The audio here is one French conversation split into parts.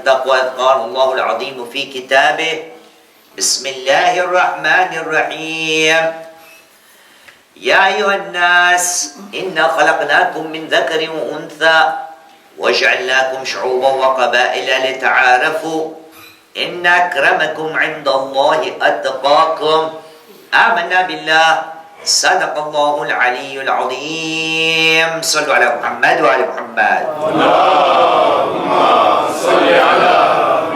التقوى إذ قال الله العظيم في كتابه بسم الله الرحمن الرحيم يا أيها الناس إنا خلقناكم من ذكر وأنثى وجعلناكم شعوبا وقبائل لتعارفوا إن أكرمكم عند الله أتقاكم آمنا بالله صدق الله العلي العظيم صلوا على محمد وآل محمد اللهم صل على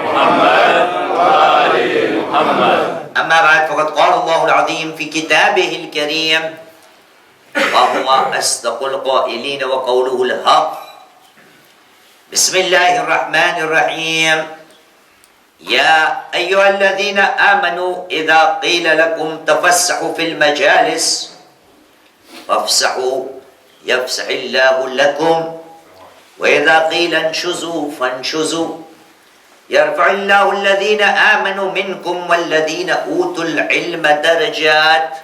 محمد وآل محمد. أما بعد فقد قال الله العظيم في كتابه الكريم وهو أصدق القائلين وقوله الحق بسم الله الرحمن الرحيم يا أيها الذين آمنوا إذا قيل لكم تفسحوا في المجالس فافسحوا يفسح الله لكم وإذا قيل انشزوا فانشزوا يرفع الله الذين آمنوا منكم والذين أوتوا العلم درجات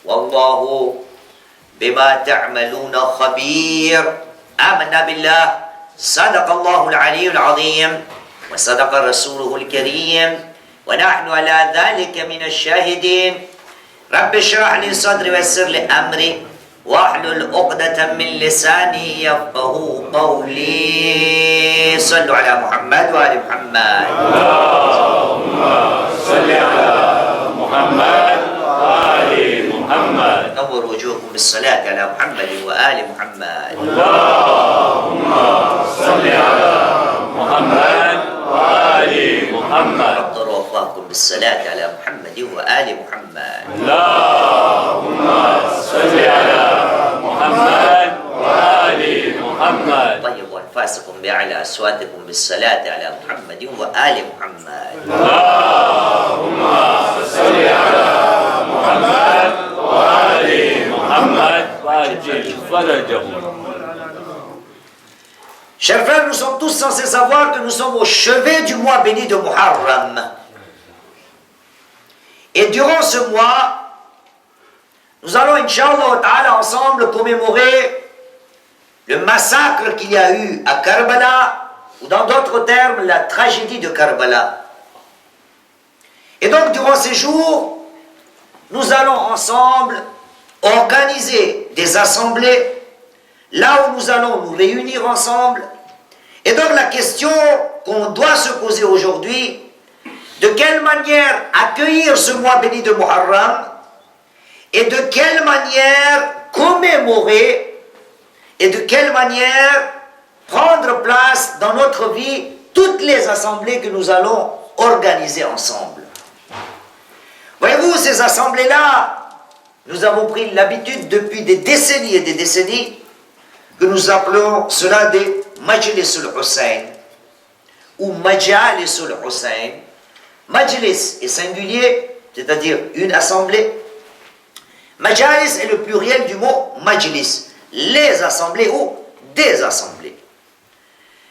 والله بما تعملون خبير آمنا بالله صدق الله العلي العظيم وصدق رسوله الكريم ونحن على ذلك من الشاهدين رب اشرح لي صدري ويسر لي أمري واحلل عقدة من لساني يفقه قولي صلوا على محمد وآل محمد. اللهم صل على محمد وآل محمد. نور وجوهكم بالصلاة على محمد وآل محمد. اللهم صل على محمد وآل محمد. أفطر وفاكم بالصلاة على محمد وآل محمد. اللهم صل على محمد وآل محمد. طيبوا أنفاسكم بأعلى أصواتكم بالصلاة على محمد وآل محمد. اللهم صل على محمد وآل محمد وعجل فرجهم. Chers frères, nous sommes tous censés savoir que nous sommes au chevet du mois béni de Muharram. Et durant ce mois, nous allons, Inch'Allah ta'ala, ensemble commémorer le massacre qu'il y a eu à Karbala, ou dans d'autres termes, la tragédie de Karbala. Et donc, durant ces jours, nous allons ensemble organiser des assemblées, là où nous allons nous réunir ensemble. Et donc, la question qu'on doit se poser aujourd'hui, de quelle manière accueillir ce mois béni de Muharram, et de quelle manière commémorer, et de quelle manière prendre place dans notre vie toutes les assemblées que nous allons organiser ensemble. Voyez-vous, ces assemblées-là, nous avons pris l'habitude depuis des décennies et des décennies que nous appelons cela des Majlis al-Hussein ou Majalis al-Hussein. Majlis est singulier, c'est-à-dire une assemblée. Majalis est le pluriel du mot Majlis, les assemblées ou des assemblées.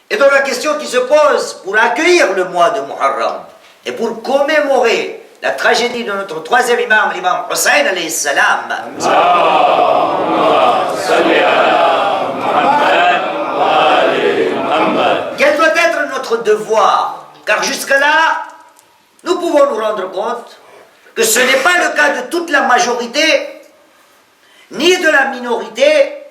Et donc la question qui se pose pour accueillir le mois de Muharram et pour commémorer la tragédie de notre troisième imam, l'imam Hussein alayhi salam. Quel doit être notre devoir? Car jusque-là, nous pouvons nous rendre compte que ce n'est pas le cas de toute la majorité, ni de la minorité,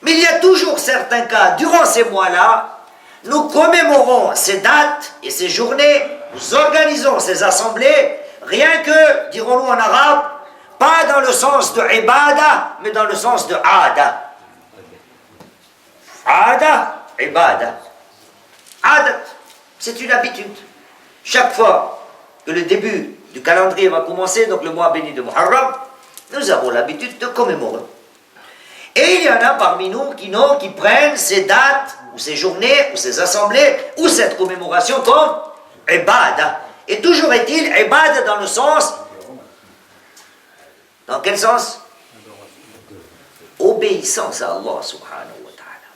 mais il y a toujours certains cas, durant ces mois-là, nous commémorons ces dates et ces journées, nous organisons ces assemblées, rien que, dirons-nous en arabe, pas dans le sens de ibada, mais dans le sens de ada. Ada, ibada. Adat, c'est une habitude. Chaque fois que le début du calendrier va commencer, donc le mois béni de Muharram, nous avons l'habitude de commémorer. Et il y en a parmi nous qui prennent ces dates, ou ces journées, ou ces assemblées, ou cette commémoration comme ibada. Et toujours est-il ibada dans le sens... Dans quel sens? Obéissance à Allah subhanahu wa ta'ala.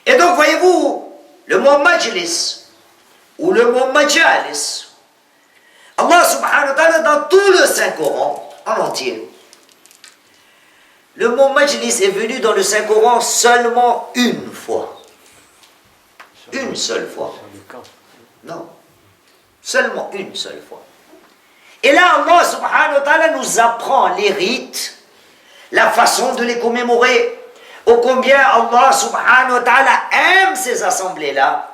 Et donc voyez-vous, le mot majlis, ou le mot majalis, Allah subhanahu wa ta'ala dans tout le Saint-Coran, en entier, le mot majlis est venu dans le Saint-Coran seulement une fois. Une seule fois. Non. Seulement une seule fois. Et là, Allah subhanahu wa ta'ala nous apprend les rites, la façon de les commémorer, ô combien Allah subhanahu wa ta'ala aime ces assemblées-là.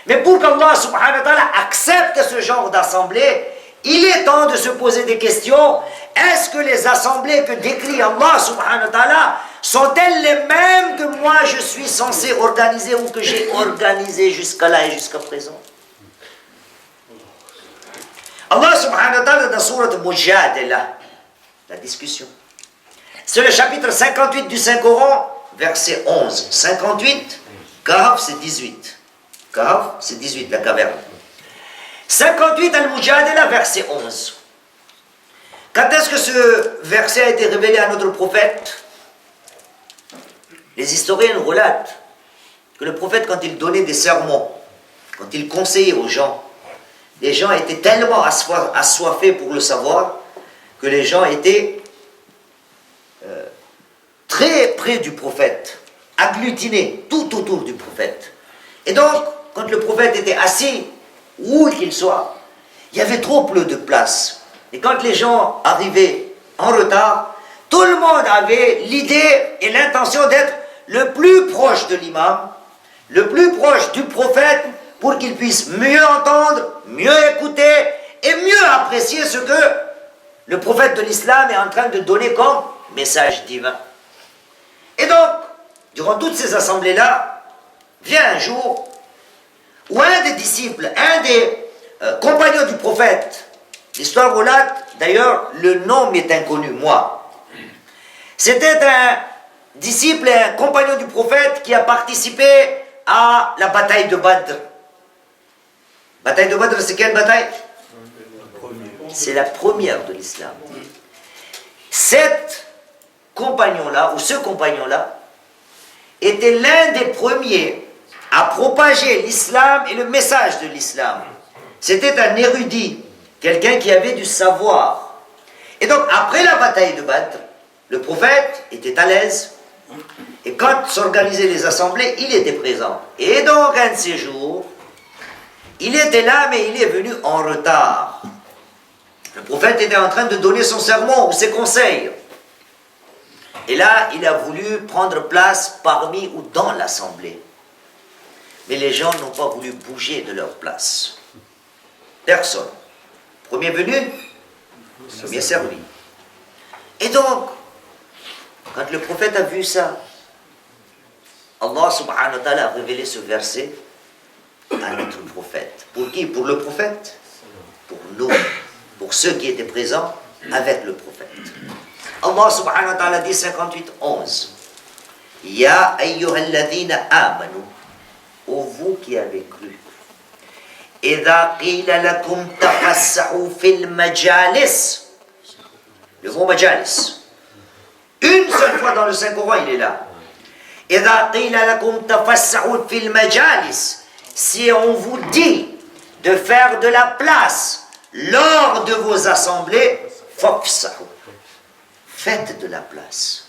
Mais pour qu'Allah subhanahu wa ta'ala accepte ce genre d'assemblée, il est temps de se poser des questions. Est-ce que les assemblées que décrit Allah subhanahu wa ta'ala sont-elles les mêmes que moi je suis censé organiser ou que j'ai organisé jusqu'à là et jusqu'à présent? Allah subhanahu wa ta'ala dans Sourate Mujadila, la discussion. C'est le chapitre 58 du Saint-Coran, verset 11. 58, Kahf c'est 18. Kahf c'est 18, la caverne. 58 Al-Mujadila, verset 11. Quand est-ce que ce verset a été révélé à notre prophète? Les historiens nous relatent que le prophète, quand il donnait des sermons, quand il conseillait aux gens, les gens étaient tellement assoiffés pour le savoir que les gens étaient très près du prophète, agglutinés tout autour du prophète. Et donc, quand le prophète était assis, où qu'il soit, il y avait trop peu de place. Et quand les gens arrivaient en retard, tout le monde avait l'idée et l'intention d'être le plus proche de l'imam, le plus proche du prophète, pour qu'il puisse mieux entendre, mieux écouter et mieux apprécier ce que le prophète de l'islam est en train de donner comme message divin. Et donc, durant toutes ces assemblées-là, vient un jour où un des disciples, un des compagnons du prophète, l'histoire relate, d'ailleurs, le nom m'est inconnu, moi. C'était un disciple et un compagnon du prophète qui a participé à la bataille de Badr. Bataille de Badr, c'est quelle bataille? C'est la première de l'islam. Cet compagnon-là, ou ce compagnon-là, était l'un des premiers à propager l'islam et le message de l'islam. C'était un érudit, quelqu'un qui avait du savoir. Et donc, après la bataille de Badr, le prophète était à l'aise. Et quand s'organisaient les assemblées, il était présent. Et donc, un de ces jours, il était là, mais il est venu en retard. Le prophète était en train de donner son sermon ou ses conseils. Et là, il a voulu prendre place parmi ou dans l'assemblée. Mais les gens n'ont pas voulu bouger de leur place. Personne. Premier venu, premier servi. Et donc, quand le prophète a vu ça, Allah subhanahu wa ta'ala a révélé ce verset à notre prophète. Pour qui? Pour le prophète? Pour nous. Pour ceux qui étaient présents avec le prophète. Allah subhanahu wa ta'ala dit 58-11. Ya ayyuhalladhina amanu. Ô vous qui avez cru. Idha qila lakum tafassahu fil majalis. Le mot majalis. Une seule fois dans le Saint-Coran, il est là. Idha qila lakum tafassahu fil majalis. Si on vous dit de faire de la place lors de vos assemblées, fafsahu. Faites de la place.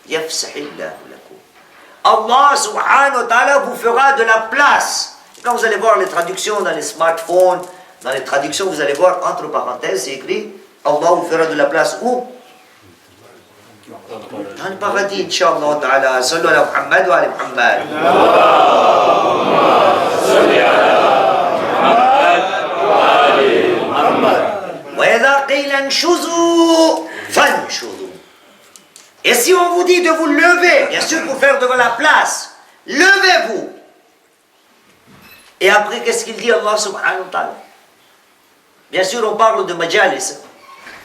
Yafsahillahu lakum. Allah subhanahu wa ta'ala vous fera de la place. Et quand vous allez voir les traductions dans les smartphones, dans les traductions, vous allez voir entre parenthèses, c'est écrit Allah vous fera de la place où? Dans le paradis, Inch'Allah ta'ala. Sallu ala Muhammad wa ala Muhammad. Sallu ala Muhammad wa ala Muhammad. Wa idha qila anshuzu fanshuzu. Et si on vous dit de vous lever, bien sûr pour faire devant la place, levez-vous. Et après, qu'est-ce qu'il dit Allah subhanahu wa ta'ala? Bien sûr, on parle de majalis,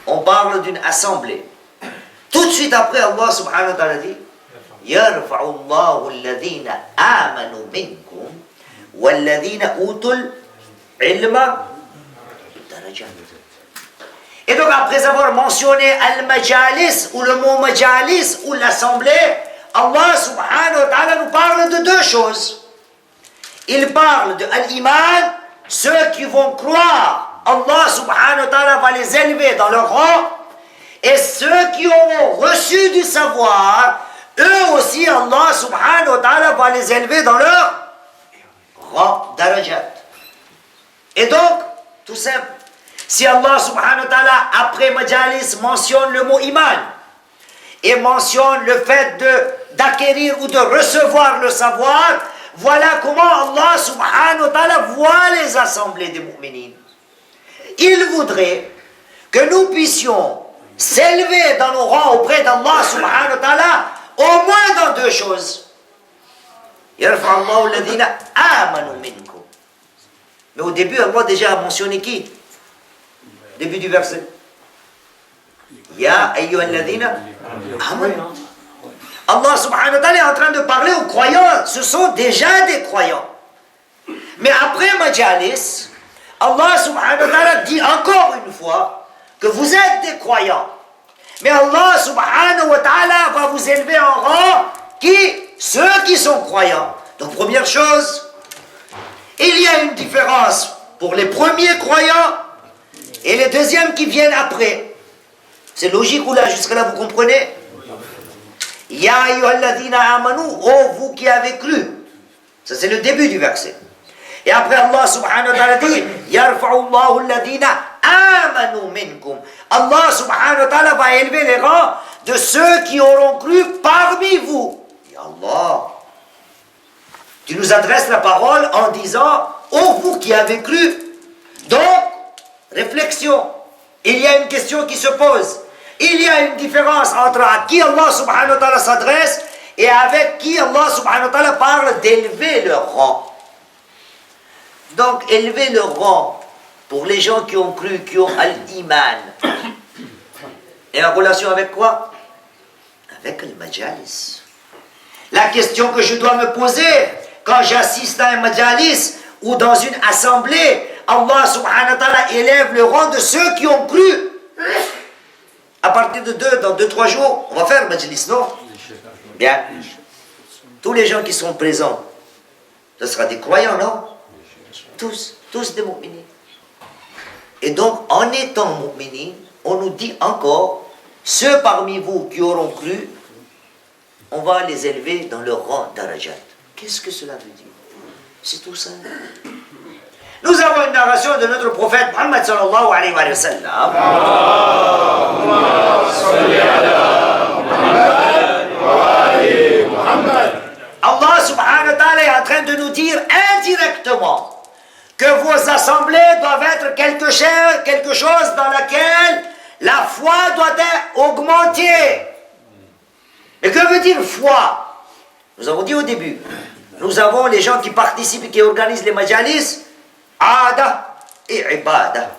on parle d'une assemblée. Tout de suite après, Allah subhanahu wa ta'ala dit يَرْفَعُ اللَّهُ الَّذِينَ آمَنُوا مِنْكُمْ وَالَّذِينَ أُوتُوا الْعِلْمَ دَرَجَاتٍ. Et donc, après avoir mentionné Al-Majalis, ou le mot Majalis, ou l'assemblée, Allah subhanahu wa ta'ala nous parle de deux choses. Il parle de Al-Iman, ceux qui vont croire, Allah subhanahu wa ta'ala va les élever dans leur rang, et ceux qui ont reçu du savoir, eux aussi, Allah subhanahu wa ta'ala va les élever dans leur rang, darajat. Et donc, tout simple, si Allah subhanahu wa ta'ala, après majalis, mentionne le mot iman, et mentionne le fait d'acquérir ou de recevoir le savoir, voilà comment Allah subhanahu wa ta'ala voit les assemblées des mu'minines. Il voudrait que nous puissions s'élever dans nos rangs auprès d'Allah subhanahu wa ta'ala, au moins dans deux choses. Yarfa Allahu alladhina amanu minkum. Mais au début, Allah déjà a mentionné qui? Début du verset. Ya ayyuhalladhina amanu. Allah subhanahu wa ta'ala est en train de parler aux croyants. Ce sont déjà des croyants. Mais après Majalis, Allah subhanahu wa ta'ala dit encore une fois que vous êtes des croyants. Mais Allah subhanahu wa ta'ala va vous élever en rang ceux qui sont croyants. Donc première chose, il y a une différence pour les premiers croyants et les deuxièmes qui viennent après. C'est logique ou là, jusque là vous comprenez? Ya ayyuhalladhina amanu, oh vous qui avez cru. Ça c'est le début du verset. Et après Allah subhanahu wa ta'ala dit Yarfa'u Allahu alladhina amanu minkum. Allah subhanahu wa ta'ala va élever les rangs de ceux qui auront cru parmi vous. Ya Allah, tu nous adresses la parole en disant oh vous qui avez cru. Donc, réflexion. Il y a une question qui se pose. Il y a une différence entre à qui Allah subhanahu wa ta'ala s'adresse et avec qui Allah subhanahu wa ta'ala parle d'élever leur rang. Donc, élever leur rang pour les gens qui ont cru, qui ont al-iman. Et en relation avec quoi? Avec le majalis. La question que je dois me poser quand j'assiste à un majalis ou dans une assemblée, Allah subhanahu wa ta'ala élève le rang de ceux qui ont cru. À partir de dans 2-3 jours, on va faire le majlis, non? Bien. Tous les gens qui sont présents, ce sera des croyants, non? Tous des mu'minines. Et donc, en étant mu'minines, on nous dit encore, ceux parmi vous qui auront cru, on va les élever dans leur rang darajat. Qu'est-ce que cela veut dire? C'est tout simple. Nous avons une narration de notre prophète Muhammad sallallahu alayhi wa sallam. Allah subhanahu wa ta'ala est en train de nous dire indirectement que vos assemblées doivent être quelque chose dans laquelle la foi doit être augmentée. Et que veut dire foi? Nous avons dit au début, nous avons les gens qui participent et qui organisent les majalis, ada et ibada.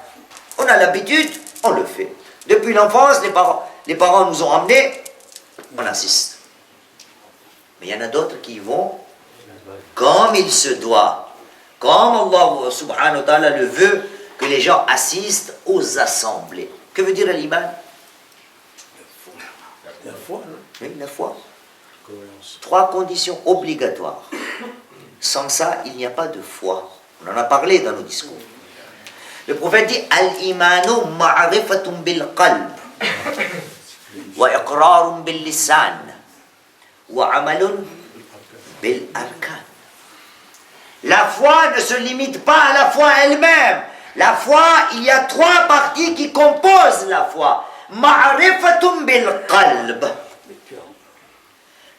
On a l'habitude, on le fait. Depuis l'enfance, les parents nous ont amenés, on assiste. Mais il y en a d'autres qui vont comme il se doit. Comme Allah subhanahu wa ta'ala le veut, que les gens assistent aux assemblées. Que veut dire l'iman? La foi, non? Oui, la foi. 3 conditions obligatoires. Sans ça, il n'y a pas de foi. On en a parlé dans nos discours. Le prophète dit Al-imanu ma'rifatun bil qalb wa iqrarun bil lisan wa amalun bil arkan. La foi ne se limite pas à la foi elle-même. La foi, il y a 3 parties qui composent la foi. Ma'rifatun bil qalb.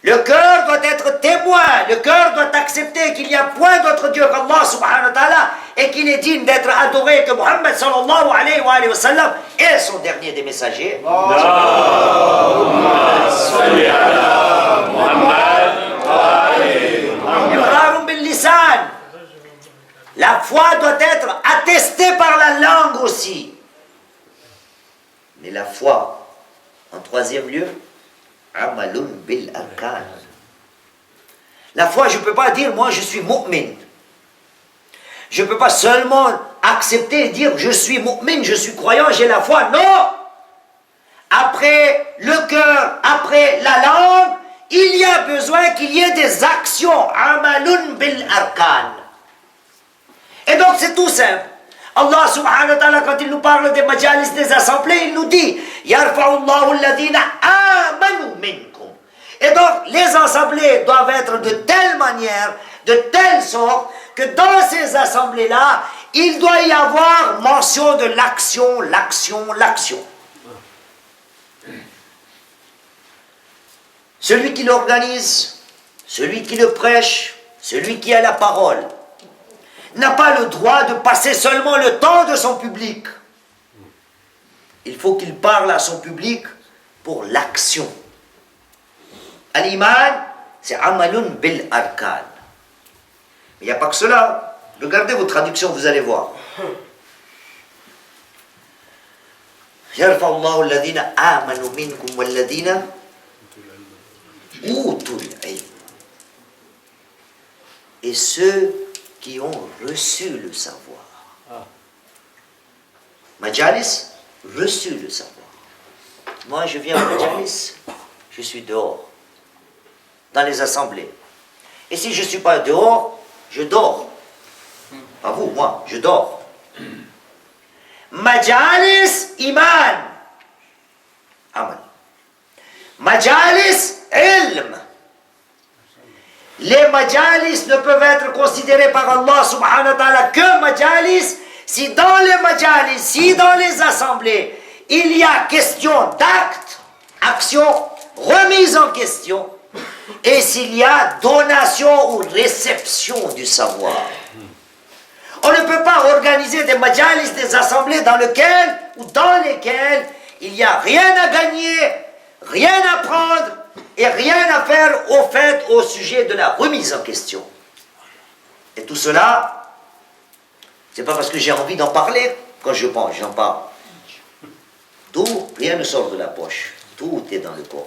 Le cœur doit être témoin, le cœur doit accepter qu'il n'y a point d'autre Dieu qu'Allah subhanahu wa ta'ala et qu'il est digne d'être adoré, que Muhammad sallallahu alayhi wa sallam est son dernier des messagers. Allahumma salli ala Muhammad wa ali Muhammad. La foi doit être attestée par la langue aussi. Mais la foi, en 3e lieu, amalun bil arkan. La foi, je ne peux pas dire, moi je suis mu'min. Je ne peux pas seulement accepter et dire, je suis mu'min, je suis croyant, j'ai la foi. Non! Après le cœur, après la langue, il y a besoin qu'il y ait des actions. Amalun bil arkan. Et donc c'est tout simple. Allah subhanahu wa ta'ala, quand il nous parle des majalis, des assemblées, il nous dit Yarfa'u Allahu alladhina amanu minkum. Et donc les assemblées doivent être de telle manière, de telle sorte, que dans ces assemblées-là, il doit y avoir mention de l'action, l'action, l'action. Celui qui l'organise, celui qui le prêche, celui qui a la parole, n'a pas le droit de passer seulement le temps de son public. Il faut qu'il parle à son public pour l'action. Al-Iman, c'est amalun bil arkan. Il n'y a pas que cela. Regardez vos traductions, vous allez voir. يرفع الله الذين آمنوا منكم والذين أوتوا العلم. Et ceux qui ont reçu le savoir. Majalis, reçu le savoir. Moi, je viens au Majalis, je suis dehors, dans les assemblées. Et si je ne suis pas dehors, je dors. Pas vous, moi, je dors. Majalis, iman. Amal. Majalis, ilm. Les majalis ne peuvent être considérés par Allah subhanahu wa ta'ala que majalis si dans les majalis, si dans les assemblées, il y a question d'acte, action, remise en question, et s'il y a donation ou réception du savoir. On ne peut pas organiser des majalis, des assemblées dans lesquelles il n'y a rien à gagner, rien à prendre, et rien à faire au sujet de la remise en question. Et tout cela, c'est pas parce que j'ai envie d'en parler, quand je pense, j'en parle. Tout, rien ne sort de la poche. Tout est dans le Coran.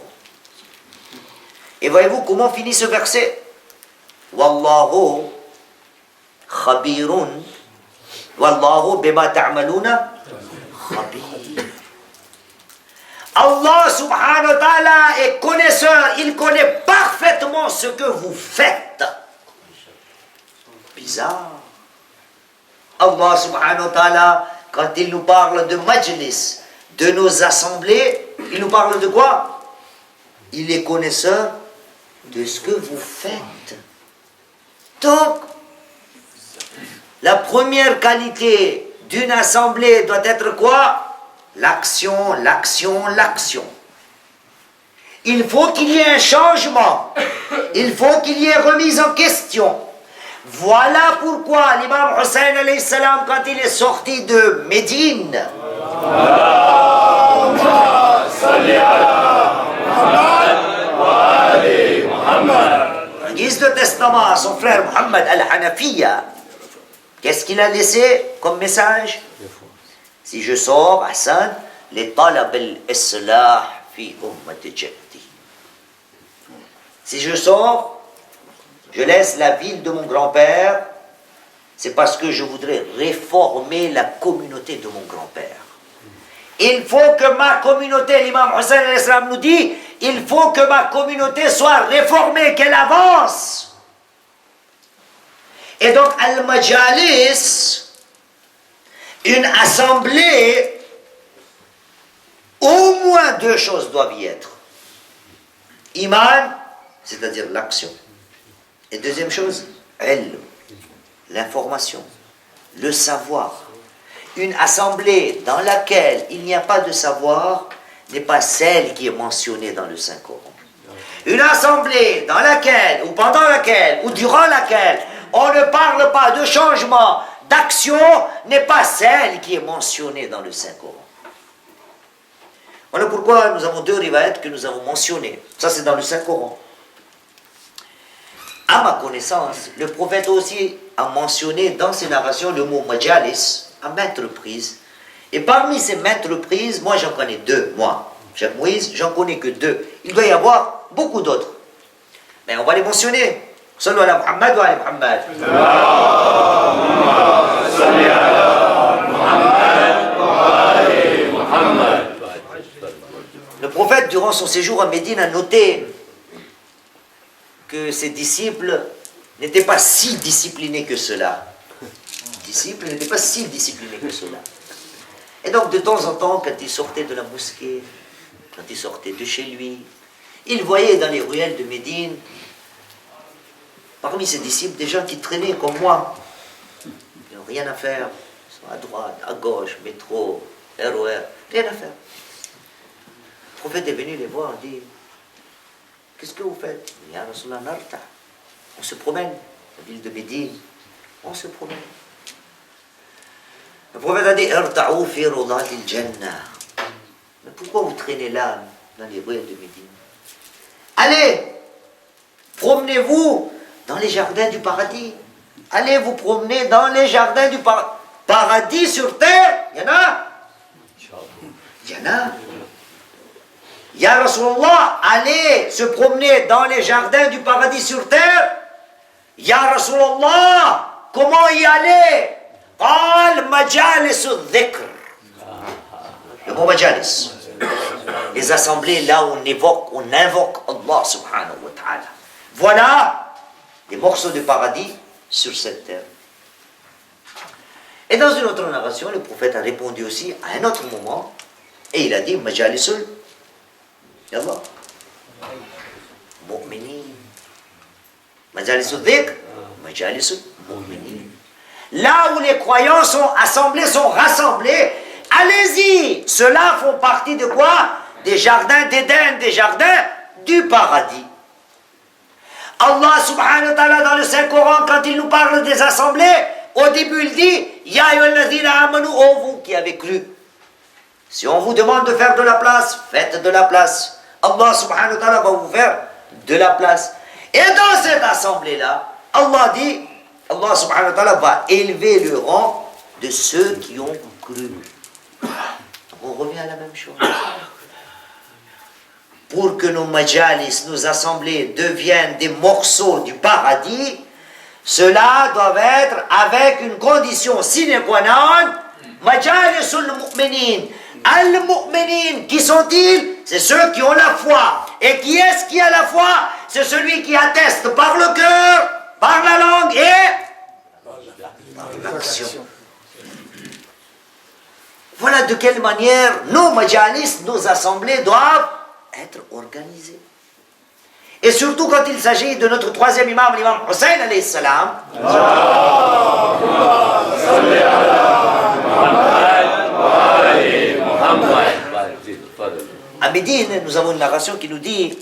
Et voyez-vous comment finit ce verset? Wallahu khabirun, wallahu bima ta'maluna khabir. Allah subhanahu wa ta'ala est connaisseur, il connaît parfaitement ce que vous faites. Bizarre. Allah subhanahu wa ta'ala, quand il nous parle de majlis, de nos assemblées, il nous parle de quoi? Il est connaisseur de ce que vous faites. Donc, la première qualité d'une assemblée doit être quoi? L'action, l'action, l'action. Il faut qu'il y ait un changement. Il faut qu'il y ait remise en question. Voilà pourquoi l'imam Hussein alayhi salam, quand il est sorti de Médine, en guise de testament à son frère Muhammad al-Hanafiya, qu'est-ce qu'il a laissé comme message? Si je sors, Hassan, les talab al-islah fi ummati jaddi. Si je sors, je laisse la ville de mon grand-père, c'est parce que je voudrais réformer la communauté de mon grand-père. Il faut que ma communauté, l'imam Hussein alayhi salam nous dit, il faut que ma communauté soit réformée, qu'elle avance. Et donc, al-majalis, une assemblée, au moins deux choses doivent y être. Iman, c'est-à-dire l'action. Et deuxième chose, ilm, l'information, le savoir. Une assemblée dans laquelle il n'y a pas de savoir n'est pas celle qui est mentionnée dans le Saint-Coran. Une assemblée dans laquelle, ou pendant laquelle, ou durant laquelle, on ne parle pas de changement, d'action, n'est pas celle qui est mentionnée dans le Saint-Coran. Voilà pourquoi nous avons deux riwayat que nous avons mentionnées. Ça, c'est dans le Saint-Coran. À ma connaissance, le prophète aussi a mentionné dans ses narrations le mot majalis à maintes reprises. Et parmi ces maintes reprises, moi j'en connais deux, moi. Cheikh Moïse, j'en connais que deux. Il doit y avoir beaucoup d'autres. Mais on va les mentionner. Sallu ala Muhammad wa ala Muhammad. Le prophète, durant son séjour à Médine, a noté que ses disciples n'étaient pas si disciplinés que cela. Les disciples n'étaient pas si disciplinés que cela. Et donc, de temps en temps, quand il sortait de la mosquée, quand il sortait de chez lui, il voyait dans les ruelles de Médine, parmi ses disciples, des gens qui traînaient comme moi. rien à faire. Ils sont à droite, à gauche, métro, RER, rien à faire. Le prophète est venu les voir, il dit, qu'est-ce que vous faites? Ya Rasulallah, narta. On se promène, la ville de Médine, on se promène. Le prophète a dit, Irta'u fi rudatil jannah. Mais pourquoi vous traînez là, dans les ruelles de Médine? Allez, promenez-vous dans les jardins du paradis. Allez vous promener dans les jardins du paradis sur terre. Il y en a? Il y en a. Ya Rasulallah, allez se promener dans les jardins du paradis sur terre. Ya Rasulallah, comment y aller? قال مجالس الذكر. Le mot majalis. Les assemblées là où on invoque Allah subhanahu wa ta'ala. Voilà des morceaux de paradis sur cette terre. Et dans une autre narration, le prophète a répondu aussi à un autre moment, et il a dit Majalisul Yallah Mu'minin. Majalisul Dhikr, Majalisul Mu'minin. Là où les croyants sont assemblés, sont rassemblés, allez-y. Ceux-là font partie de quoi? Des jardins d'Éden, des jardins du paradis. Allah subhanahu wa ta'ala dans le Saint-Coran, quand il nous parle des assemblées, au début il dit Ya ayyuhalladhina amanu, ô vous qui avez cru. Si on vous demande de faire de la place, faites de la place. Allah subhanahu wa ta'ala va vous faire de la place. Et dans cette assemblée-là, Allah dit, Allah subhanahu wa ta'ala va élever le rang de ceux qui ont cru. On revient à la même chose. Pour que nos majalis, nos assemblées deviennent des morceaux du paradis, cela doit être avec une condition sine qua non, majalisul mu'minin. Al-mu'minin, qui sont-ils? C'est ceux qui ont la foi. Et qui est-ce qui a la foi? C'est celui qui atteste par le cœur, par la langue et par l'action. Voilà de quelle manière nos majalis, nos assemblées doivent être organisées. Et surtout quand il s'agit de notre troisième imam, l'imam Hussein alayhi salam. À Médine, nous avons une narration qui nous dit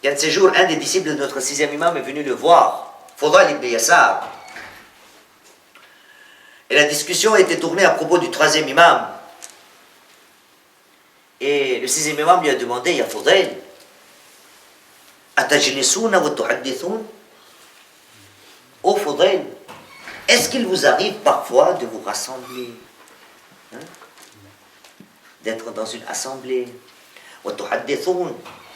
il y a de ces jours, un des disciples de notre sixième imam est venu le voir, Fudayl ibn Yasar. Et la discussion était tournée à propos du troisième imam. Et le sixième imam lui a demandé, Ya Fudayl, Atajlisuna wa tuhaddithun? Ô Fudayl, est-ce qu'il vous arrive parfois de vous rassembler, hein? D'être dans une assemblée, wa tuhaddithun?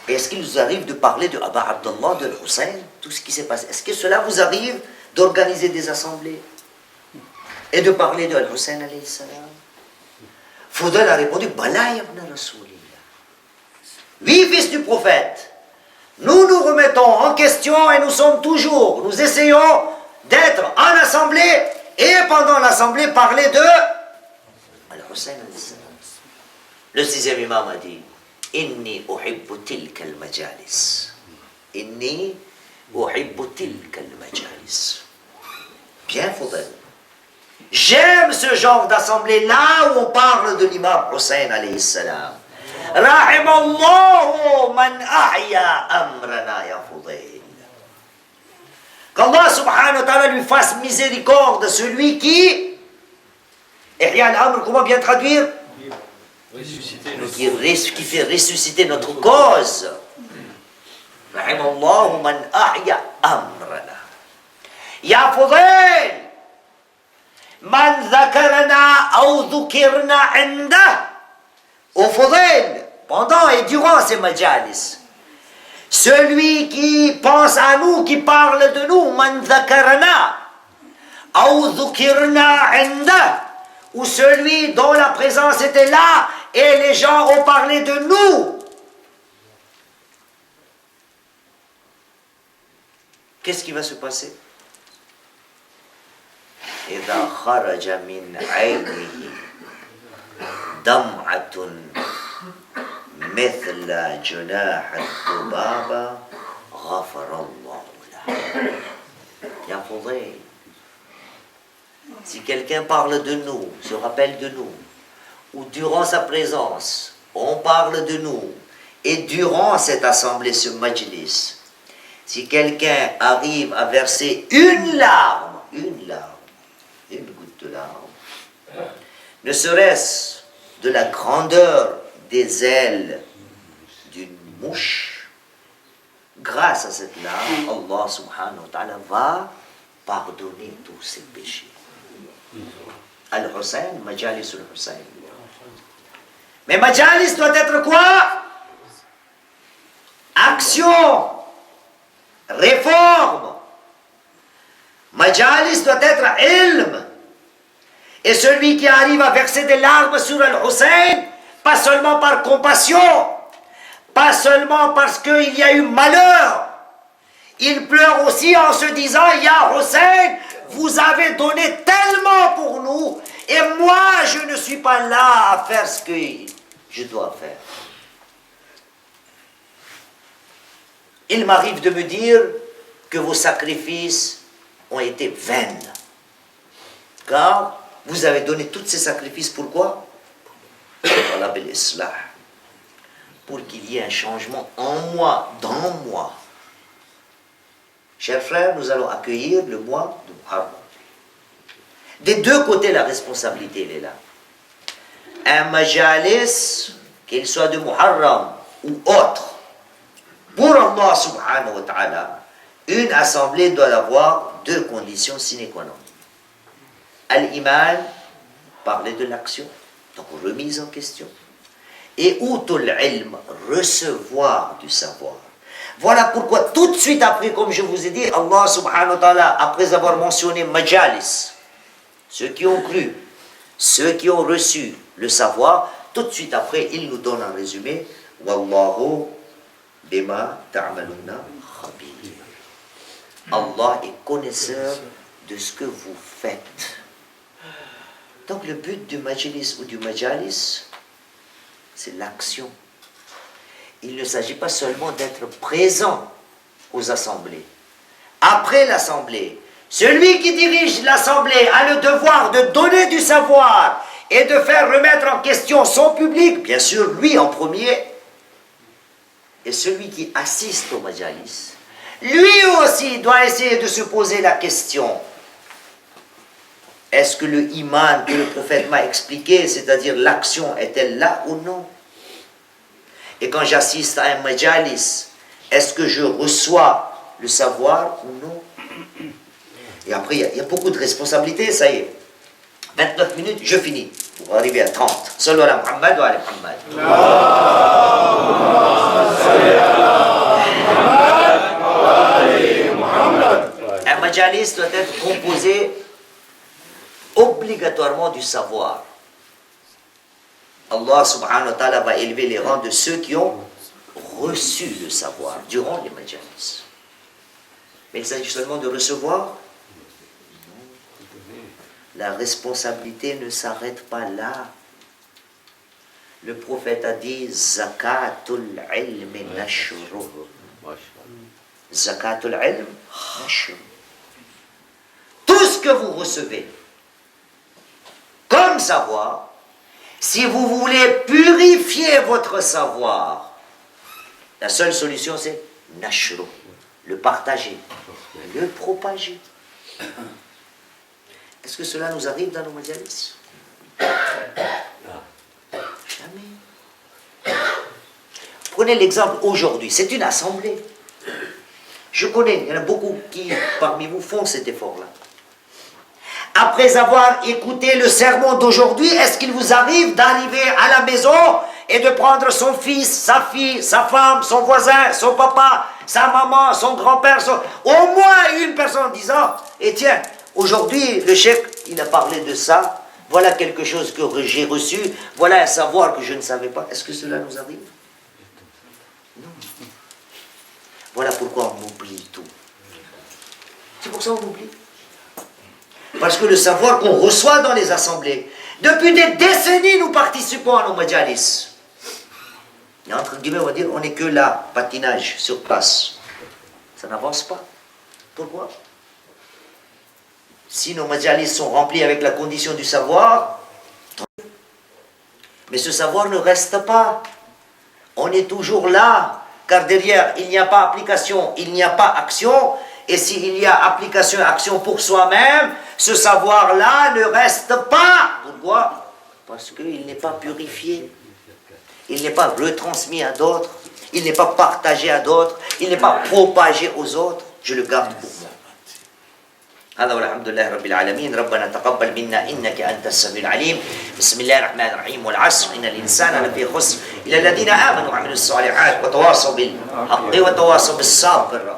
Et est-ce qu'il vous arrive de parler de Aba Abdallah, de Hussein, tout ce qui s'est passé? Est-ce que cela vous arrive d'organiser des assemblées et de parler de Al-Hussein alayhi salam? Fudayl a répondu, Bala ibn Rasulillah. Oui, fils du prophète, nous nous remettons en question et nous essayons d'être en assemblée et pendant l'assemblée parler de Al-Hussein alayhi salam. Le sixième imam a dit, Inni uhibbu tilka al-majalis. Inni uhibbu tilka al-majalis. Bien, Fudayl. J'aime ce genre d'assemblée là où on parle de l'imam Hussein alayhi salam. Rahimallahu man ahya amrana ya Fudayl. Qu'Allah subhanahu wa ta'ala lui fasse miséricorde, celui qui ihya al-amr, comment bien traduire? Qui fait ressusciter notre cause. Rahimallahu man ahya amrana. Ya Fudayl, man dhakarana ou dhukirna indah. Au Fudayl, pendant et durant ces majalis, celui qui pense à nous, qui parle de nous, man dhakarana ou dhukirna indah, ou celui dont la présence était là et les gens ont parlé de nous. Qu'est-ce qui va se passer? إذا خرج من عينه دمعة مثل جناح الذبابة غفر الله له. يا فضيل, si quelqu'un parle de nous, se rappelle de nous, ou durant sa présence, on parle de nous, et durant cette assemblée, ce majlis, si quelqu'un arrive à verser une larme, une goutte de larme, ne serait-ce de la grandeur des ailes d'une mouche, grâce à cette larme, Allah subhanahu wa ta'ala va pardonner tous ses péchés. Al-Hussein, Majalis al-Hussein. Mais Majalis doit être quoi? Action, réforme. Majalis doit être ilm. Et celui qui arrive à verser des larmes sur Al-Hussein, pas seulement par compassion, pas seulement parce qu'il y a eu malheur, il pleure aussi en se disant, Ya Hussein, vous avez donné tellement pour nous, et moi je ne suis pas là à faire ce que je dois faire. Il m'arrive de me dire que vos sacrifices ont été vains. Car vous avez donné tous ces sacrifices, pourquoi? Pour qu'il y ait un changement en moi, dans moi. Chers frères, nous allons accueillir le mois de Muharram. Des deux côtés, la responsabilité, elle est là. Un majalis, qu'il soit de Muharram ou autre, pour Allah subhanahu wa ta'ala, une assemblée doit avoir deux conditions sine qua non. Al-Iman, parler de l'action, donc remise en question. Et Utul ilm, recevoir du savoir. Voilà pourquoi tout de suite après, comme je vous ai dit, Allah subhanahu wa ta'ala, après avoir mentionné majalis, ceux qui ont cru, ceux qui ont reçu le savoir, tout de suite après, il nous donne un résumé. Wallahu bima ta'maluna khabir. Allah est connaisseur de ce que vous faites. Donc le but du majlis ou du majalis, c'est l'action. Il ne s'agit pas seulement d'être présent aux assemblées. Après l'assemblée, celui qui dirige l'assemblée a le devoir de donner du savoir et de faire remettre en question son public, bien sûr lui en premier, et celui qui assiste au majalis, lui aussi doit essayer de se poser la question: est-ce que le iman que le prophète m'a expliqué, c'est-à-dire l'action, est-elle là ou non? Et quand j'assiste à un majalis, est-ce que je reçois le savoir ou non? Et après, il y a beaucoup de responsabilités, ça y est. 29 minutes, je finis. Pour arriver à 30. Sallu ala Muhammad wa ala Muhammad. Un majalis doit être composé obligatoirement du savoir. Allah subhanahu wa ta'ala va élever les rangs de ceux qui ont reçu le savoir durant les majalis. Mais il s'agit seulement de recevoir. La responsabilité ne s'arrête pas là. Le prophète a dit Zakatul ilm nashru. Zakatul ilm nashru. Tout ce que vous recevez comme savoir, si vous voulez purifier votre savoir, la seule solution c'est nashru, le partager, le propager. Est-ce que cela nous arrive dans nos majalis? Jamais. Prenez l'exemple aujourd'hui, c'est une assemblée. Je connais, il y en a beaucoup qui parmi vous font cet effort-là. Après avoir écouté le sermon d'aujourd'hui, est-ce qu'il vous arrive d'arriver à la maison et de prendre son fils, sa fille, sa femme, son voisin, son papa, sa maman, son grand-père, au moins une personne en disant, et tiens, aujourd'hui, le cheikh, il a parlé de ça, voilà quelque chose que j'ai reçu, voilà un savoir que je ne savais pas. Est-ce que cela nous arrive? Non. Voilà pourquoi on oublie tout. C'est pour ça qu'on oublie. Parce que le savoir qu'on reçoit dans les assemblées, depuis des décennies, nous participons à nos majalis. Et entre guillemets, on va dire, on n'est que là, patinage, sur place. Ça n'avance pas. Pourquoi? Si nos majalis sont remplis avec la condition du savoir, mais ce savoir ne reste pas. On est toujours là, car derrière, il n'y a pas application, il n'y a pas action. Et s'il y a application et action pour soi-même, ce savoir-là ne reste pas. Pourquoi? Parce qu'il n'est pas purifié. Il n'est pas retransmis à d'autres. Il n'est pas partagé à d'autres. Il n'est pas propagé aux autres. Je le garde pour moi. هذا والحمد لله رب العالمين ربنا تقبل منا إنك أنت السميع العليم بسم الله الرحمن الرحيم والعصر إن الإنسان لفي خسر إلى الذين آمنوا وعملوا الصالحات وتواصوا بالحق وتواصوا بالصبر